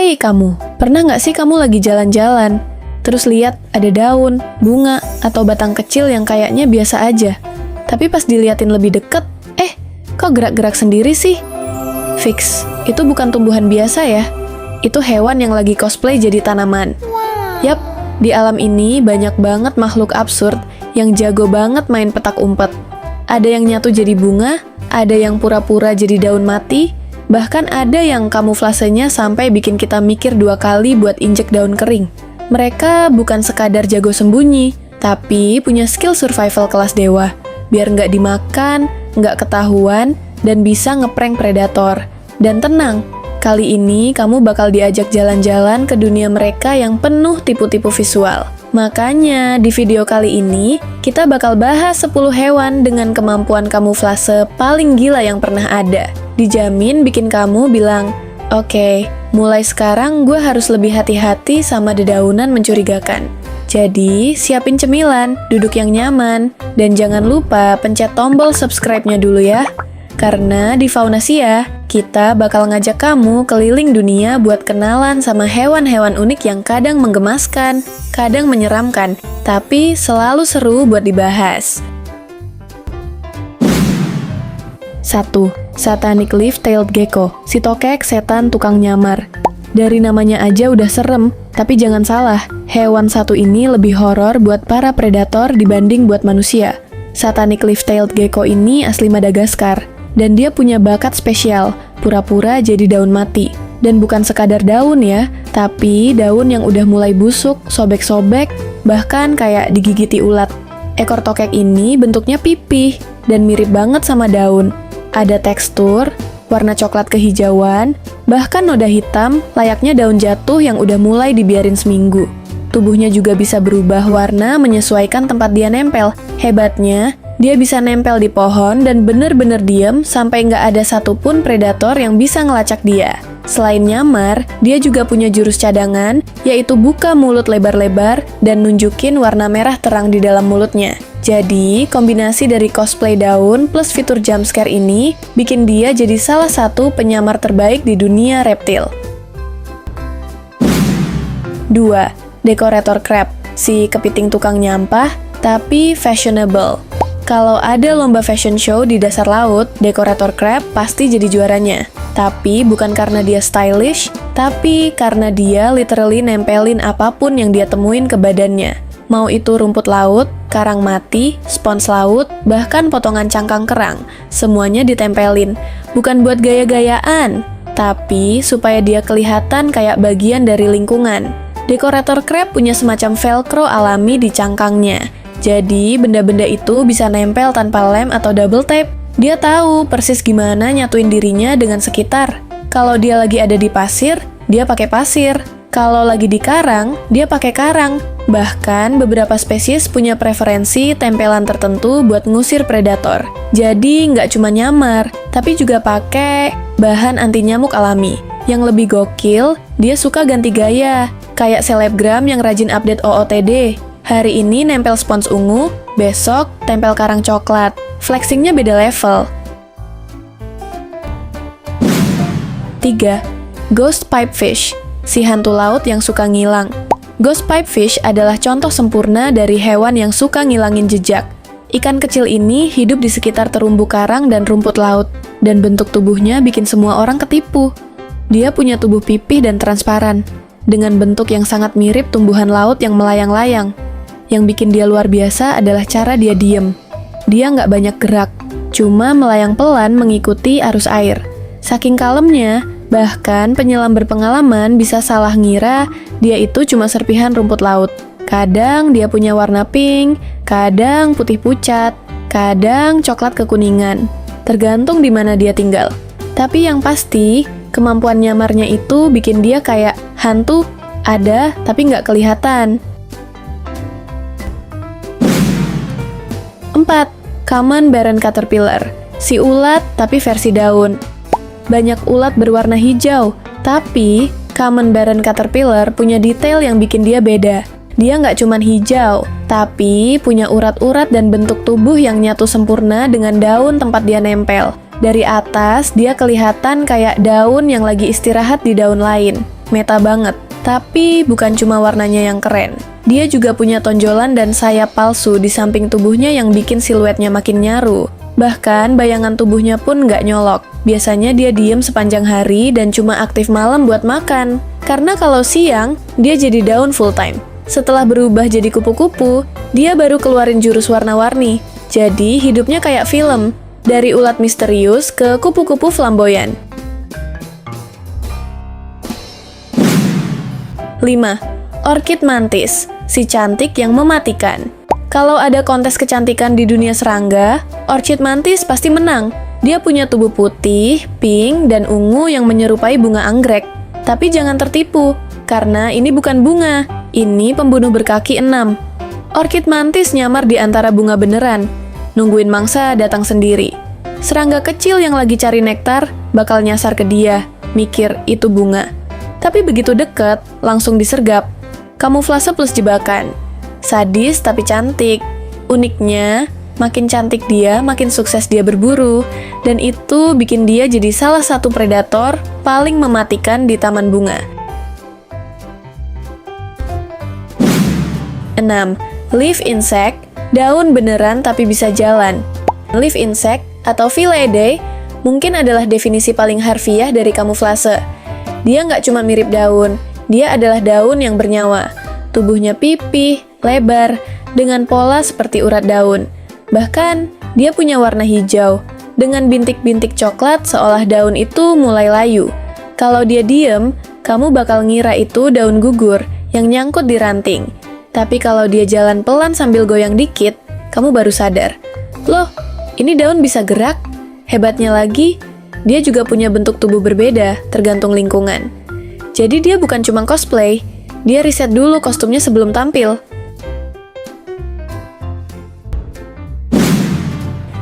Hai kamu, pernah nggak sih kamu lagi jalan-jalan, terus lihat ada daun, bunga, atau batang kecil yang kayaknya biasa aja, tapi pas diliatin lebih deket, kok gerak-gerak sendiri sih? Fix, itu bukan tumbuhan biasa ya. Itu hewan yang lagi cosplay jadi tanaman. Yap, di alam ini banyak banget makhluk absurd yang jago banget main petak umpet. Ada yang nyatu jadi bunga, ada yang pura-pura jadi daun mati, bahkan ada yang kamuflasenya sampai bikin kita mikir 2 kali buat injek daun kering. Mereka bukan sekadar jago sembunyi, tapi punya skill survival kelas dewa. Biar nggak dimakan, nggak ketahuan, dan bisa ngeprank predator. Dan tenang, kali ini kamu bakal diajak jalan-jalan ke dunia mereka yang penuh tipu-tipu visual. Makanya, di video kali ini, kita bakal bahas 10 hewan dengan kemampuan kamuflase paling gila yang pernah ada. Dijamin bikin kamu bilang, "Oke, mulai sekarang gue harus lebih hati-hati sama dedaunan mencurigakan." Jadi, siapin cemilan, duduk yang nyaman, dan jangan lupa pencet tombol subscribe-nya dulu ya. Karena di Faunasia, kita bakal ngajak kamu keliling dunia buat kenalan sama hewan-hewan unik yang kadang menggemaskan, kadang menyeramkan, tapi selalu seru buat dibahas. 1. Satanic Leaf-tailed Gecko, si tokek setan tukang nyamar. Dari namanya aja udah serem, tapi jangan salah, hewan satu ini lebih horor buat para predator dibanding buat manusia. Satanic Leaf-tailed Gecko ini asli Madagaskar, dan dia punya bakat spesial, pura-pura jadi daun mati. Dan bukan sekadar daun ya, tapi daun yang udah mulai busuk, sobek-sobek, bahkan kayak digigiti ulat. Ekor tokek ini bentuknya pipih, dan mirip banget sama daun. Ada tekstur, warna coklat kehijauan, bahkan noda hitam layaknya daun jatuh yang udah mulai dibiarin seminggu. Tubuhnya juga bisa berubah warna menyesuaikan tempat dia nempel. Hebatnya, dia bisa nempel di pohon dan bener-bener diem sampai nggak ada satupun predator yang bisa ngelacak dia. Selain nyamar, dia juga punya jurus cadangan, yaitu buka mulut lebar-lebar dan nunjukin warna merah terang di dalam mulutnya. Jadi, kombinasi dari cosplay daun plus fitur jumpscare ini bikin dia jadi salah satu penyamar terbaik di dunia reptil. 2. Decorator crab, si kepiting tukang nyampah, tapi fashionable. Kalau ada lomba fashion show di dasar laut, decorator crab pasti jadi juaranya. Tapi bukan karena dia stylish, tapi karena dia literally nempelin apapun yang dia temuin ke badannya. Mau itu rumput laut, karang mati, spons laut, bahkan potongan cangkang kerang, semuanya ditempelin. Bukan buat gaya-gayaan, tapi supaya dia kelihatan kayak bagian dari lingkungan. Dekorator crab punya semacam velcro alami di cangkangnya. Jadi, benda-benda itu bisa nempel tanpa lem atau double tape. Dia tahu persis gimana nyatuin dirinya dengan sekitar. Kalau dia lagi ada di pasir, dia pakai pasir. Kalau lagi di karang, dia pakai karang. Bahkan, beberapa spesies punya preferensi tempelan tertentu buat ngusir predator. Jadi, nggak cuma nyamar, tapi juga pakai bahan anti nyamuk alami. Yang lebih gokil, dia suka ganti gaya, kayak selebgram yang rajin update OOTD. Hari ini nempel spons ungu, besok tempel karang coklat. Flexingnya beda level. 3. Ghost pipefish, si hantu laut yang suka ngilang. Ghost pipefish adalah contoh sempurna dari hewan yang suka ngilangin jejak. Ikan kecil ini hidup di sekitar terumbu karang dan rumput laut, dan bentuk tubuhnya bikin semua orang ketipu. Dia punya tubuh pipih dan transparan, dengan bentuk yang sangat mirip tumbuhan laut yang melayang-layang. Yang bikin dia luar biasa adalah cara dia diem. Dia nggak banyak gerak, cuma melayang pelan mengikuti arus air. Saking kalemnya, bahkan penyelam berpengalaman bisa salah ngira dia itu cuma serpihan rumput laut. Kadang dia punya warna pink, kadang putih pucat, kadang coklat kekuningan. Tergantung di mana dia tinggal. Tapi yang pasti, kemampuan nyamarnya itu bikin dia kayak hantu, ada tapi nggak kelihatan. 4. Common barren caterpillar, si ulat tapi versi daun. Banyak ulat berwarna hijau, tapi common barren caterpillar punya detail yang bikin dia beda. Dia nggak cuman hijau, tapi punya urat-urat dan bentuk tubuh yang nyatu sempurna dengan daun tempat dia nempel. Dari atas, dia kelihatan kayak daun yang lagi istirahat di daun lain. meta banget. Tapi bukan cuma warnanya yang keren. Dia juga punya tonjolan dan sayap palsu di samping tubuhnya yang bikin siluetnya makin nyaru. Bahkan bayangan tubuhnya pun nggak nyolok. Biasanya dia diem sepanjang hari dan cuma aktif malam buat makan. Karena kalau siang, dia jadi daun full time. Setelah berubah jadi kupu-kupu, dia baru keluarin jurus warna-warni. Jadi hidupnya kayak film, dari ulat misterius ke kupu-kupu flamboyan. 5. Orchid mantis, si cantik yang mematikan. Kalau ada kontes kecantikan di dunia serangga, orchid mantis pasti menang. Dia punya tubuh putih, pink, dan ungu yang menyerupai bunga anggrek. Tapi jangan tertipu, karena ini bukan bunga. Ini pembunuh berkaki 6. Orchid mantis nyamar di antara bunga beneran, nungguin mangsa datang sendiri. Serangga kecil yang lagi cari nektar bakal nyasar ke dia, mikir itu bunga. Tapi begitu deket, langsung disergap. Kamuflase plus jebakan. Sadis tapi cantik. Uniknya, makin cantik dia, makin sukses dia berburu. Dan itu bikin dia jadi salah satu predator paling mematikan di taman bunga. 6. Leaf insect, daun beneran tapi bisa jalan. Leaf insect atau Philaedae mungkin adalah definisi paling harfiah dari kamuflase. Dia nggak cuma mirip daun, dia adalah daun yang bernyawa. Tubuhnya pipih, lebar, dengan pola seperti urat daun. Bahkan, dia punya warna hijau, dengan bintik-bintik coklat seolah daun itu mulai layu. Kalau dia diem, kamu bakal ngira itu daun gugur yang nyangkut di ranting. Tapi kalau dia jalan pelan sambil goyang dikit, kamu baru sadar. Loh, ini daun bisa gerak? Hebatnya lagi, dia juga punya bentuk tubuh berbeda, tergantung lingkungan. Jadi dia bukan cuma cosplay, dia riset dulu kostumnya sebelum tampil.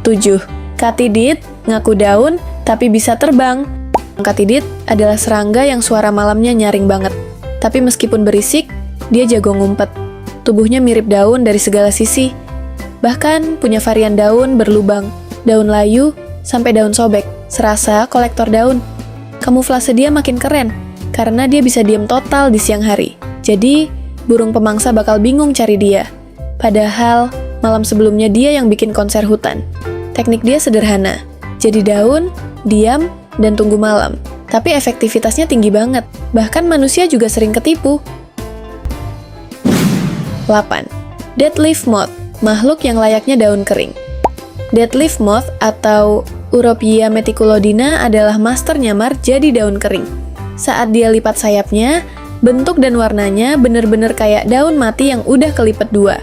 7. Katidid, ngaku daun, tapi bisa terbang. Katidid adalah serangga yang suara malamnya nyaring banget. Tapi meskipun berisik, dia jago ngumpet. Tubuhnya mirip daun dari segala sisi. Bahkan punya varian daun berlubang, daun layu, sampai daun sobek. Serasa kolektor daun. Kamuflase dia makin keren, karena dia bisa diam total di siang hari. Jadi, burung pemangsa bakal bingung cari dia. Padahal, malam sebelumnya dia yang bikin konser hutan. Teknik dia sederhana. Jadi daun, diam, dan tunggu malam. Tapi efektivitasnya tinggi banget. Bahkan manusia juga sering ketipu. 8. Deadleaf moth, makhluk yang layaknya daun kering. Deadleaf moth atau Europia meticulodina adalah master nyamar jadi daun kering. Saat dia lipat sayapnya, bentuk dan warnanya bener-bener kayak daun mati yang udah kelipet dua.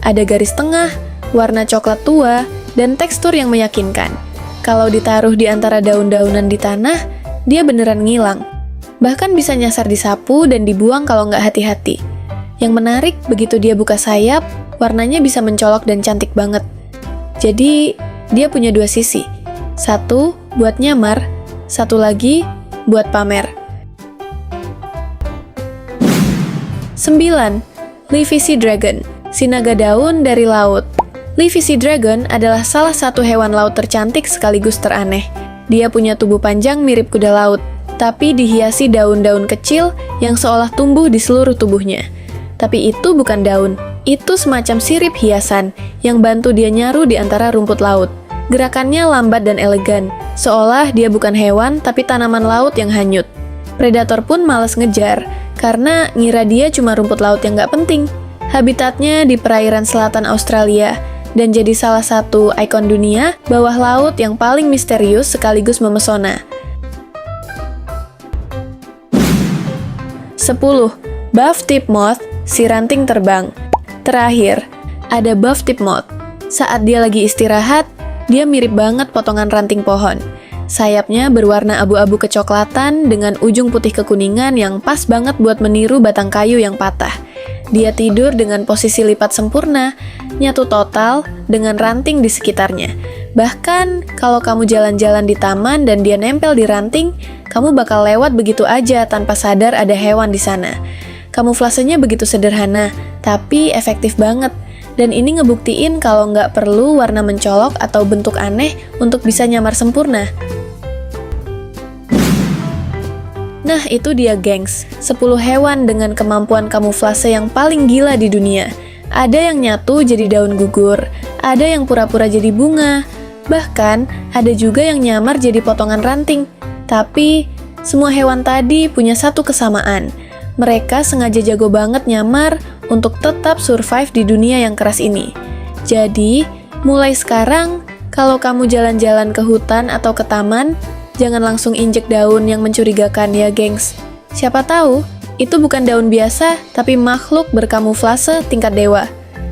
Ada garis tengah, warna coklat tua, dan tekstur yang meyakinkan. Kalau ditaruh di antara daun-daunan di tanah, dia beneran ngilang. Bahkan bisa nyasar di sapu dan dibuang kalau nggak hati-hati. Yang menarik, begitu dia buka sayap, warnanya bisa mencolok dan cantik banget. Jadi, dia punya dua sisi. Satu buat nyamar, satu lagi buat pamer. 9. Leafy Sea Dragon, si naga daun dari laut. Leafy Sea Dragon adalah salah satu hewan laut tercantik sekaligus teraneh. Dia punya tubuh panjang mirip kuda laut, tapi dihiasi daun-daun kecil yang seolah tumbuh di seluruh tubuhnya. Tapi itu bukan daun, itu semacam sirip hiasan yang bantu dia nyaru di antara rumput laut. Gerakannya lambat dan elegan, seolah dia bukan hewan tapi tanaman laut yang hanyut. Predator pun malas ngejar, karena ngira dia cuma rumput laut yang nggak penting. Habitatnya di perairan selatan Australia, dan jadi salah satu ikon dunia bawah laut yang paling misterius sekaligus memesona. 10. Buff tip moth, si ranting terbang. Terakhir, ada buff tip moth. Saat dia lagi istirahat, dia mirip banget potongan ranting pohon. Sayapnya berwarna abu-abu kecoklatan dengan ujung putih kekuningan yang pas banget buat meniru batang kayu yang patah. Dia tidur dengan posisi lipat sempurna, nyatu total dengan ranting di sekitarnya. Bahkan, kalau kamu jalan-jalan di taman dan dia nempel di ranting, kamu bakal lewat begitu aja tanpa sadar ada hewan di sana. Kamuflasenya begitu sederhana, tapi efektif banget. Dan ini ngebuktiin kalau nggak perlu warna mencolok atau bentuk aneh untuk bisa nyamar sempurna. Nah, itu dia gengs, 10 hewan dengan kemampuan kamuflase yang paling gila di dunia. Ada yang nyatu jadi daun gugur, ada yang pura-pura jadi bunga, bahkan ada juga yang nyamar jadi potongan ranting. Tapi, semua hewan tadi punya satu kesamaan. Mereka sengaja jago banget nyamar untuk tetap survive di dunia yang keras ini. Jadi, mulai sekarang, kalau kamu jalan-jalan ke hutan atau ke taman, jangan langsung injek daun yang mencurigakan ya, gengs. Siapa tahu, itu bukan daun biasa, tapi makhluk berkamuflase tingkat dewa.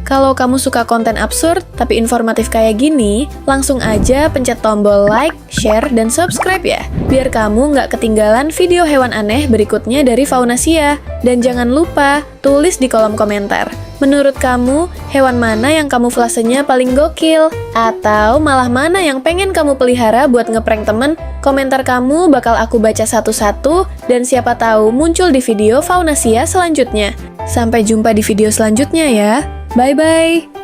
Kalau kamu suka konten absurd tapi informatif kayak gini, langsung aja pencet tombol like, share, dan subscribe ya, biar kamu nggak ketinggalan video hewan aneh berikutnya dari Faunasia. Dan jangan lupa, tulis di kolom komentar, menurut kamu, hewan mana yang kamuflasenya paling gokil? Atau malah mana yang pengen kamu pelihara buat ngeprank temen? Komentar kamu bakal aku baca satu-satu, dan siapa tahu muncul di video Faunasia selanjutnya. Sampai jumpa di video selanjutnya ya. Bye-bye!